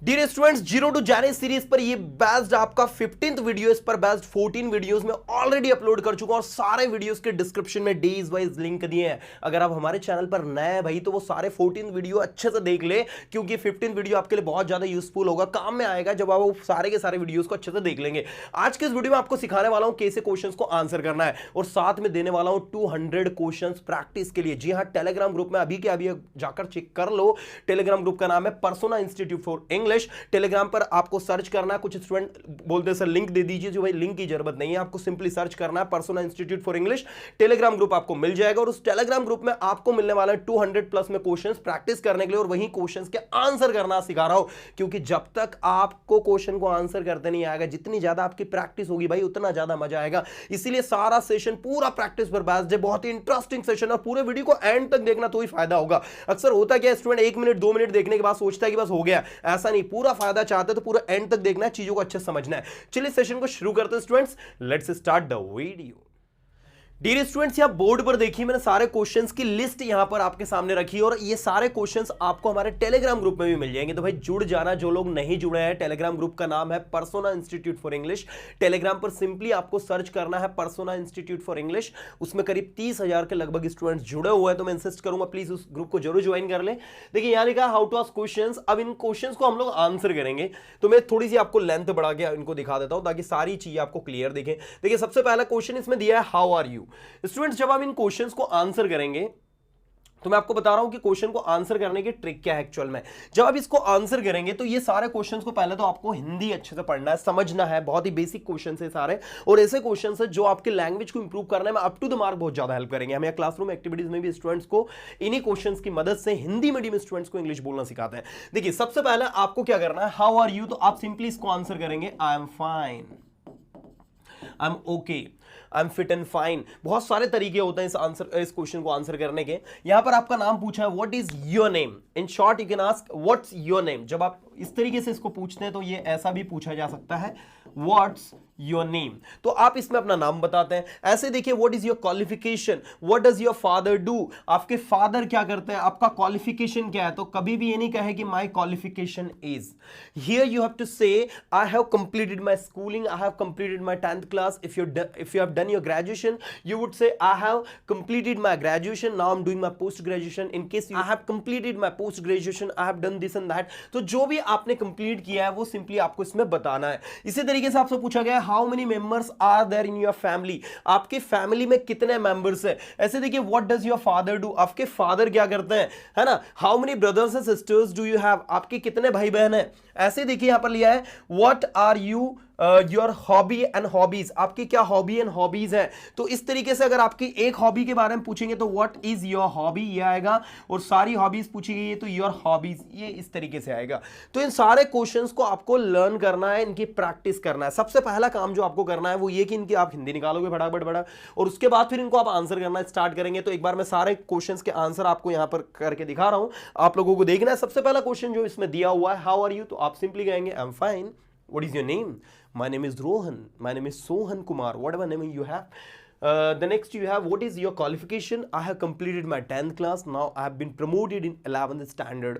Dear students, zero to जाने series पर ये बेस्ड आपका 15th वीडियो, इस पर बेस्ड 14 वीडियोस में ऑलरेडी अपलोड कर चुका हूं और सारे वीडियोस के डिस्क्रिप्शन में डेज वाइज लिंक दिए हैं। अगर आप हमारे चैनल पर नए हैं भाई तो वो सारे 14 वीडियो अच्छे से देख ले, क्योंकि 15 वीडियो आपके लिए बहुत ज्यादा यूजफुल होगा, काम में आएगा जब आप वो सारे के सारे वीडियोस को अच्छे से देख लेंगे। आज के इस वीडियो में आपको सिखाने वाला हूं कैसे क्वेश्चंस को आंसर करना है और साथ में देने वाला हूं 200 क्वेश्चंस प्रैक्टिस के लिए। जी हां, टेलीग्राम ग्रुप में अभी के अभी जाकर चेक कर लो। टेलीग्राम ग्रुप का नाम है persona institute for English. Telegram पर आपको सर्च करना है, कुछ स्टूडेंट बोलते हैं सर लिंक दे दीजिए, जो भाई लिंक की जरूरत नहीं है, आपको सिंपली सर्च करना है persona institute for English. Telegram group आपको मिल जाएगा और उस टेलीग्राम ग्रुप में आपको मिलने वाला है 200 प्लस में क्वेश्चंस प्रैक्टिस करने के लिए और वही क्वेश्चंस के आंसर करना सिखा रहा हूं। क्योंकि जब तक आपको क्वेश्चन को आंसर करते नहीं आएगा, जितनी ज्यादा आपकी प्रैक्टिस होगी भाई उतना ज्यादा मजा आएगा। इसीलिए सारा सेशन पूरा प्रैक्टिस पर बेस्ड है, बहुत ही इंटरेस्टिंग सेशन और पूरे वीडियो को एंड तक देखना तो ही फायदा होगा। अक्सर होता क्या, स्टूडेंट 1 मिनट 2 मिनट देखने के बाद सोचता है कि बस हो गया, ऐसा नहीं, पूरा फायदा चाहते तो पूरा एंड तक देखना है, चीजों को अच्छे से समझना है। चलिए सेशन को शुरू करते हैं students, let's start the video. Dear students, यहां बोर्ड पर देखिए मैंने सारे क्वेश्चंस की लिस्ट यहां पर आपके सामने रखी है और ये सारे क्वेश्चंस आपको हमारे टेलीग्राम ग्रुप में भी मिल जाएंगे। तो भाई जुड़ जाना, जो लोग नहीं जुड़े हैं। टेलीग्राम ग्रुप का नाम है persona institute for English. Telegram पर सिंपली आपको सर्च करना है पर्सोना इंस्टीट्यूट फॉर इंग्लिश। उसमें करीब 30,000 के लगभग स्टूडेंट्स जुड़े हुए हैं, तो मैं इंसिस्ट करूंगा प्लीज उस ग्रुप को जरूर ज्वाइन कर ले। देखिए यहां लिखा हाउ टू आस्क क्वेश्चंस। अब इन क्वेश्चंस को हम लोग आंसर करेंगे, तो मैं थोड़ी सी आपको लेंथ बढ़ा के इनको दिखा देता हूं ताकि सारी चीजें आपको क्लियर दिखें। देखिए सबसे पहला क्वेश्चन इसमें दिया है हाउ आर यू। स्टूडेंट्स जब आप इन क्वेश्चंस को आंसर करेंगे तो मैं आपको बता रहा हूं कि क्वेश्चन को आंसर करने की ट्रिक क्या है एक्चुअल में। जब आप इसको आंसर करेंगे तो ये सारे क्वेश्चंस को पहले तो आपको हिंदी अच्छे से पढ़ना है, समझना है। बहुत ही बेसिक क्वेश्चंस है सारे और ऐसे क्वेश्चंस है जो आपके लैंग्वेज को इंप्रूव करने में अप टू द मार्क बहुत ज्यादा हेल्प करेंगे। हम क्लासरूम एक्टिविटीज में भी स्टूडेंट्स को इन्हीं क्वेश्चंस की मदद से हिंदी मीडियम स्टूडेंट्स को इंग्लिश बोलना सिखाते हैं। देखिए सबसे पहले आपको क्या करना है, हाउ आर यू, तो आप सिंपली इसको आंसर करेंगे I am fine, I am okay, I am fit and fine. बहुत सारे तरीके होते हैं इस क्वेश्चन को आंसर करने के। यहां पर आपका नाम पूछा है, what is your name. In short you can ask what's your name. जब आप इस तरीके से इसको पूछते हैं तो ये ऐसा भी पूछा जा सकता है, व्हाट्स योर नेम, तो आप इसमें अपना नाम बताते हैं। ऐसे देखिए what is your qualification, what does your father do, आपके फादर क्या करते हैं, आपका क्वालिफिकेशन क्या है। तो कभी भी ये नहीं कहे कि my qualification is. Here you have to say I have completed my schooling, I have completed my 10th class. If you have done your graduation you would say I have completed my graduation, now I'm doing my post graduation. In case I have completed my post graduation, I have done this and that. तो जो भी आपने complete किया है वो simply आपको इसमें बताना है। इसी तरीके से आपसे पूछा गया how many members are there in your family, आपके फैमिली में कितने मेंबर्स है। ऐसे देखिए what does your father do, आपके फादर क्या करते हैं, है ना। How many brothers and sisters do you have, आपके कितने भाई बहन है। ऐसे देखिए यहां पर लिया है what are you your hobby and hobbies, आपकी क्या हॉबी एंड हॉबीज है। तो इस तरीके से अगर आपकी एक हॉबी के बारे में पूछेंगे तो व्हाट इज योर हॉबी ये आएगा, और सारी हॉबीज पूछी गई है तो योर हॉबीज ये इस तरीके से आएगा। तो इन सारे क्वेश्चंस को आपको लर्न करना है, इनकी प्रैक्टिस करना है। सबसे पहला काम जो आपको करना है वो ये कि इनकी आप हिंदी निकालोगे फटाफट बड़ा, और उसके बाद फिर इनको आप आंसर करना स्टार्ट करेंगे। तो एक बार मैं सारे क्वेश्चंस के आंसर आपको यहां पर करके दिखा रहा हूं, आप लोगों को देखना है। सबसे पहला क्वेश्चन जो इसमें दिया हुआ है हाउ आर यू, तो आप सिंपली कहेंगे I am fine. What is your name? My name is Rohan. My name is Sohan Kumar. Whatever name you have. The next you have, what is your qualification? I have completed my 10th class. Now I have been promoted in 11th standard.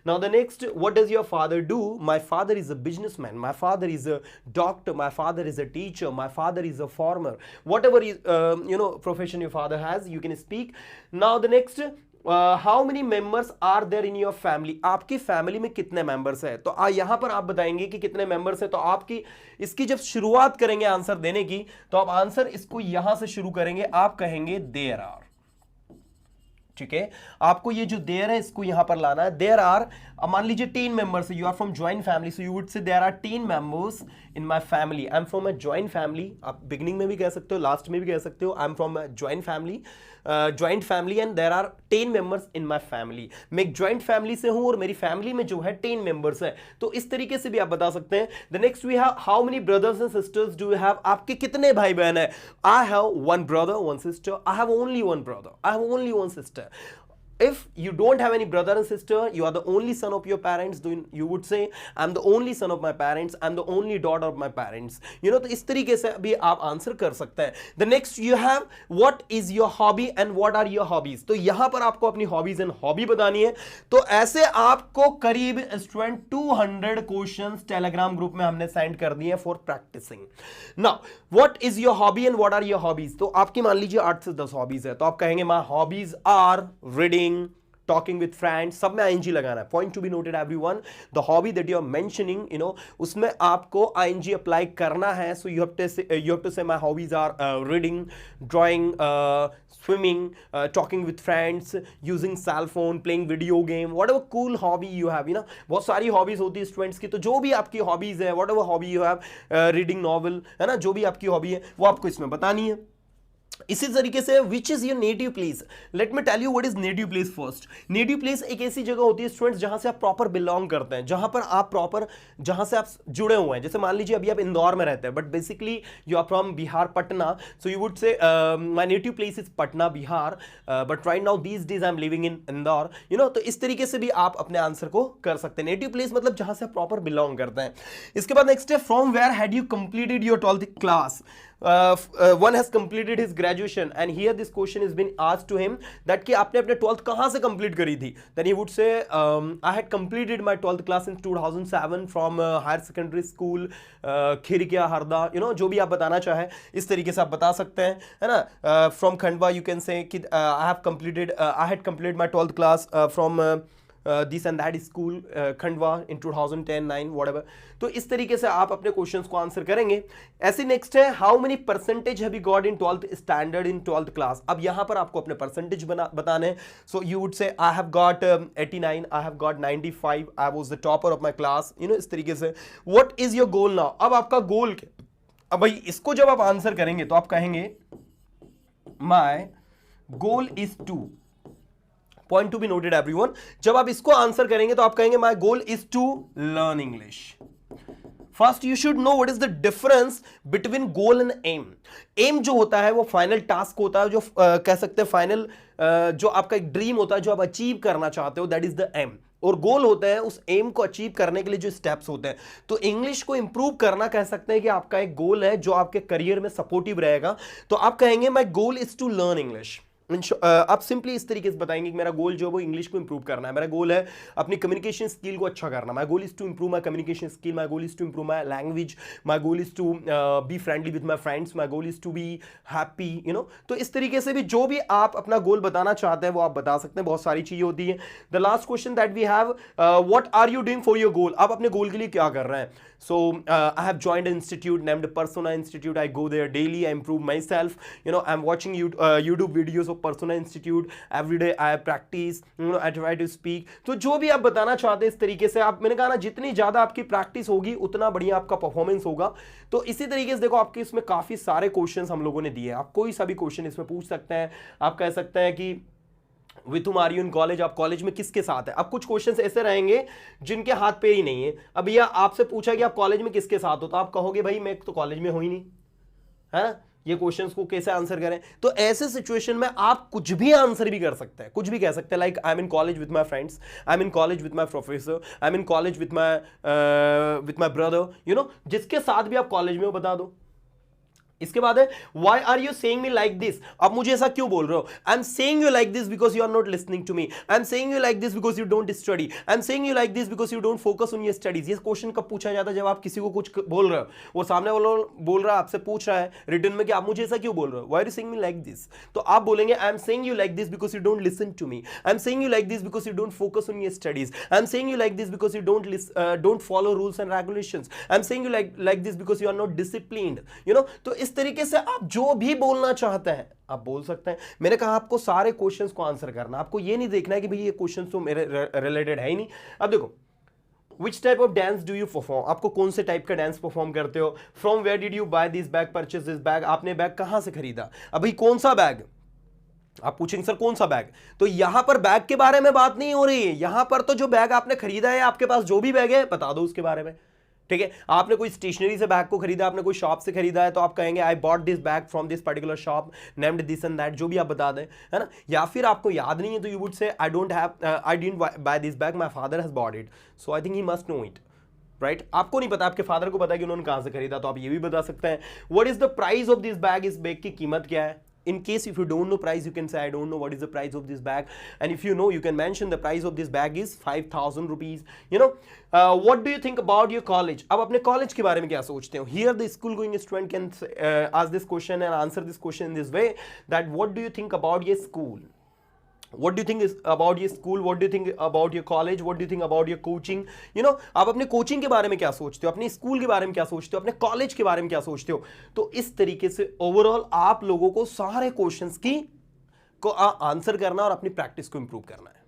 Now the next, what does your father do? My father is a businessman. My father is a doctor. My father is a teacher. My father is a farmer. Whatever is, profession your father has, you can speak. Now the next, how many members are there in your family, आपकी family में कितने members है। तो यहां पर आप बताएंगे कि कितने मेंबर्स है। तो आपकी इसकी जब शुरुआत करेंगे आंसर देने की, तो आप आंसर इसको यहां से शुरू करेंगे, आप कहेंगे देयर आर। ठीक है, आपको ये जो देयर है इसको यहां पर लाना है। देयर आर, मान लीजिए 10 members, you are from joint family, so you would say there are 10 members in my family. I am from a joint family, आप बिगिनिंग में भी कह सकते हो, लास्ट में भी कह सकते हो। I am from a joint family and there are 10 members in my family. मैं एक ज्वाइंट फैमिली से हूं और मेरी फैमिली में जो है 10 मेंबर्स है। तो इस तरीके से भी आप बता सकते हैं। The next we have how many brothers and sisters do you have, आपके कितने भाई बहन है। I have 1 brother 1 sister, I have only 1 brother, I have only 1 sister. if you don't have any brother and sister, you are the only son of your parents, then you would say I'm the only son of my parents, I'm the only daughter of my parents, you know. तो इस तरीके से भी आप answer कर सकते हैं. The next you have what is your hobby and what are your hobbies. तो यहां पर आपको अपनी हॉबीज एंड हॉबी बतानी है. तो ऐसे आपको करीब स्टूडेंट 200 क्वेश्चंस टेलीग्राम ग्रुप में हमने सेंड कर दिए for practising. Now what is your hobby and what are your hobbies. तो आपकी मान लीजिए 8 से 10 हॉबीज है, तो आप कहेंगे my hobbies are reading, talking with friends, सब में आईएनजी लगाना है. Point to be noted everyone, the hobby that you are mentioning, you know, उसमें आपको आईएनजी अप्लाई करना है. So you have to say my hobbies are reading, drawing, swimming, talking with friends, using cell phone, playing video game, whatever cool hobby you have, you know. बहुत सारी hobbies होती है students की, तो जो भी आपकी हॉबीज है, whatever hobby you have, reading novel है ना, जो भी आपकी हॉबी है वो आपको इसमें बतानी है. इसी तरीके से which is your native place. Let me tell you what is native place first. Native place एक ऐसी जगह होती है स्टूडेंट्स जहां से आप प्रॉपर बिलोंग करते हैं, जहां पर आप प्रॉपर, जहां से आप जुड़े हुए हैं. जैसे मान लीजिए अभी आप इंदौर में रहते हैं, but basically you are from Bihar, Patna, so you would say my native place is Patna, Bihar, but right now these days I am living in Indore, you know. तो इस तरीके से भी आप अपने आंसर को कर सकते हैं. नेटिव प्लेस मतलब जहां से आप प्रॉपर बिलोंग करते हैं. इसके बाद नेक्स्ट है from where had you completed your 12th class. One has completed his graduation and here this question has been asked to him that कि आपने अपने 12th कहाँ से complete करी थी. Then he would say I had completed my 12th class in 2007 from higher secondary school Khirkiya Harda, you know, जो भी आप बताना चाहें इस तरीके से आप बता सकते हैं, है ना. From Khandwa you can say कि I had completed my 12th class from this and that school Khandwa in 2010-9 whatever. तो इस तरीके से आप अपने क्वेश्चंस को आंसर करेंगे. ऐसे नेक्स्ट है how many percentage have you got in 12th standard in 12th class. अब यहां पर आपको अपने परसेंटेज बताने हैं. सो you would say I have got 89, I have got 95, I was the topper of my class, you know. इस तरीके से what is your goal now. अब आपका गोल क्या. अब भाई इसको जब आप आंसर करेंगे तो आप कहेंगे my goal is to, point to be noted everyone, जब आप इसको आंसर करेंगे तो आप कहेंगे my goal is to learn English. First you should know what is the difference between goal and aim. Aim जो होता है वो फाइनल टास्क होता है, जो कह सकते हैं फाइनल, जो आपका एक ड्रीम होता है जो आप अचीव करना चाहते हो, दैट इज द एम. और गोल होता है उस एम को अचीव करने के लिए जो स्टेप्स होते हैं. तो इंग्लिश को इंप्रूव करना कह सकते हैं कि आपका एक गोल है जो आपके करियर में सपोर्टिव रहेगा. तो आप कहेंगे my goal is to learn English. आप सिंपली इस तरीके से बताएंगे कि मेरा गोल जो है वो इंग्लिश को इंप्रूव करना है, मेरा गोल है अपनी कम्युनिकेशन स्किल को अच्छा करना. My goal is to improve my communication skill, my goal is to improve my language, my goal is to be friendly with my friends, my goal is to be happy, you know. तो इस तरीके से भी जो भी आप अपना गोल बताना चाहते हैं वो आप बता सकते हैं. बहुत सारी चीजें होती है. The last question that we have, what are you doing for your goal. आप अपने गोल के लिए क्या कर रहे हैं. So I have joined an institute named Persona Institute. I go there daily. I improve myself. You know, I'm watching YouTube videos of Persona Institute every day. I practice. You know, I try to speak. तो जो भी आप बताना चाहते हैं इस तरीके से आप, मैंने कहा ना, जितनी ज़्यादा आपकी प्रैक्टिस होगी उतना बढ़िया आपका परफॉर्मेंस होगा. तो इसी तरीके से देखो आपके इसमें काफ़ी सारे क्वेश्चंस हम लोगों ने दिए हैं. आप कोई सा भी क्वेश्चन इसमें पूछ सकते हैं. आप कह सकते हैं कि with whom are you in college, आप कॉलेज में किसके साथ है. अब कुछ क्वेश्चंस ऐसे रहेंगे जिनके हाथ पे ही नहीं है. अब भैया आपसे पूछा कि आप कॉलेज में किसके साथ हो, तो आप कहोगे भाई मैं तो कॉलेज में हूं ही नहीं, है ना. ये क्वेश्चंस को कैसे आंसर करें. तो ऐसे सिचुएशन में आप कुछ भी आंसर भी कर सकते हैं, कुछ भी कह सकते हैं. Like I am in college with my friends, I am in college with my professor, I am in college with my brother, you know. जिसके साथ भी आप कॉलेज में हो बता दो. इसके बाद है why are you saying me like this. आप मुझे ऐसा क्यों बोल रहे हो. I am saying you like this because you are not listening to me. I am saying you like this because you don't study. I am saying you like this because you don't focus on your studies. ये question कब पूछा जाता है, जब आप किसी को कुछ बोल रहे हो, वो सामने वाला बोल रहा है, आपसे पूछ रहा है रिटर्न में कि आप मुझे ऐसा क्यों बोल रहे हो, why are you saying me like this. तो आप बोलेंगे I am saying you like this because you don't listen to me. I am saying you like this because you don't focus on your studies. I am saying you like this because you don't follow rules and regulations. I am saying you like this because you are not disciplined, you know. तो इस तरीके से आप जो भी बोलना चाहते हैं आप बोल सकते हैं. मैंने कहा आपको सारे क्वेश्चंस को आंसर करना, आपको ये नहीं देखना है कि भाई ये क्वेश्चन तो मेरे रिलेटेड है ही नहीं. अब देखो which type of dance do you perform, आपको कौन से टाइप का डांस परफॉर्म करते हो. From where did you buy this bag, purchase this bag, आपने बैग कहां से खरीदा. अब भाई कौन सा बैग, आप पूछेंगे सर कौन सा बैग. तो यहां पर बैग के बारे में बात नहीं हो रही है, यहां पर तो जो बैग आपने खरीदा है, आपके पास जो भी बैग है बता दो उसके बारे में. ठीक है, आपने कोई स्टेशनरी से बैग को खरीदा, आपने कोई शॉप से खरीदा है, तो आप कहेंगे I bought this bag from this particular shop named this and that, जो भी आप बता दें, है ना। या फिर आपको याद नहीं है तो you would say I didn't buy this bag, my father has bought it, so I think he must know it, right. आपको नहीं पता, आपके फादर को पता है कि उन्होंने कहां से खरीदा, तो आप ये भी बता सकते हैं what is the price of this bag, इस बैग की कीमत क्या है। In case if you don't know price, you can say I don't know what is the price of this bag, and if you know, you can mention the price of this bag is 5,000 rupees. You know, what do you think about your college? अब अपने college के बारे में क्या सोचते हो? Here the school going student can ask this question and answer this question in this way, that what do you think about your school? What do you think is about your school? What do you think about your college? What do you think about your coaching? You know, आप अपने coaching के बारे में क्या सोचते हो, अपने school के बारे में क्या सोचते हो, अपने कॉलेज के बारे में क्या सोचते हो। तो इस तरीके से ओवरऑल आप लोगों को सारे क्वेश्चंस की को आंसर करना और अपनी प्रैक्टिस को इंप्रूव करना है।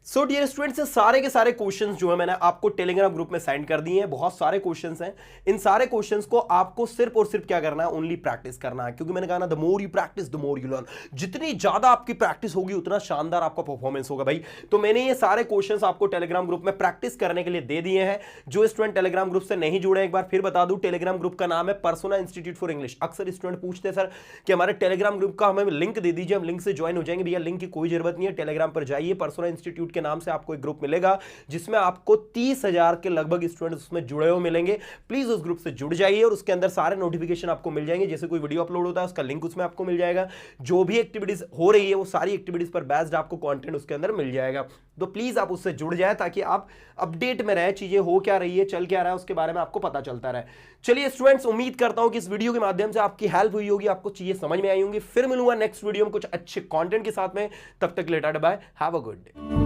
सो डियर स्टूडेंट्स, सारे के सारे क्वेश्चंस जो है मैंने आपको टेलीग्राम ग्रुप में सेंड कर दिए हैं। बहुत सारे क्वेश्चंस हैं, इन सारे क्वेश्चंस को आपको सिर्फ और सिर्फ क्या करना है, ओनली प्रैक्टिस करना है। क्योंकि मैंने कहा ना, the more you practice the more you learn. जितनी ज्यादा आपकी प्रैक्टिस होगी उतना शानदार आपका परफॉर्मेंस होगा भाई। तो मैंने ये सारे क्वेश्चंस आपको टेलीग्राम ग्रुप में प्रैक्टिस करने के लिए दे दिए हैं। जो स्टूडेंट टेलीग्राम ग्रुप से नहीं जुड़े, एक बार फिर बता दूं, टेलीग्राम ग्रुप का नाम है पर्सोना इंस्टीट्यूट फॉर इंग्लिश। अक्सर स्टूडेंट पूछते हैं सर कि हमारे टेलीग्राम ग्रुप का हमें लिंक दे दीजिए, हम लिंक से ज्वाइन हो जाएंगे। भैया लिंक की कोई जरूरत नहीं है, टेलीग्राम पर जाइए, पर्सोना इंस्टीट्यूट के नाम से आपको एक मिलेगा जिसमें आपको 30,000 के लगभग स्टूडेंट्स उसमें जुड़े हुए मिलेंगे। प्लीज उस ग्रुप से जुड़ जाइए और उसके अंदर सारे नोटिफिकेशन आपको मिल जाएंगे। जैसे कोई वीडियो अपलोड होता है उसका लिंक उसमें आपको मिल जाएगा, जो भी एक्टिविटीज हो रही है वो सारी एक्टिविटीज पर बेस्ड आपको कंटेंट उसके अंदर मिल जाएगा। तो प्लीज आप उससे जुड़ जाए ताकि आप अपडेट में रहे, चीजें हो क्या रही है, चल क्या रहा है, उसके बारे में आपको पता चलता रहे। चलिए स्टूडेंट्स, उम्मीद करता हूं कि इस वीडियो के माध्यम से आपकी हेल्प हुई होगी, आपको चीजें समझ में आई होंगी। फिर मिलूंगा नेक्स्ट वीडियो में कुछ अच्छे कंटेंट के साथ में। तब तक later bye, have a good day.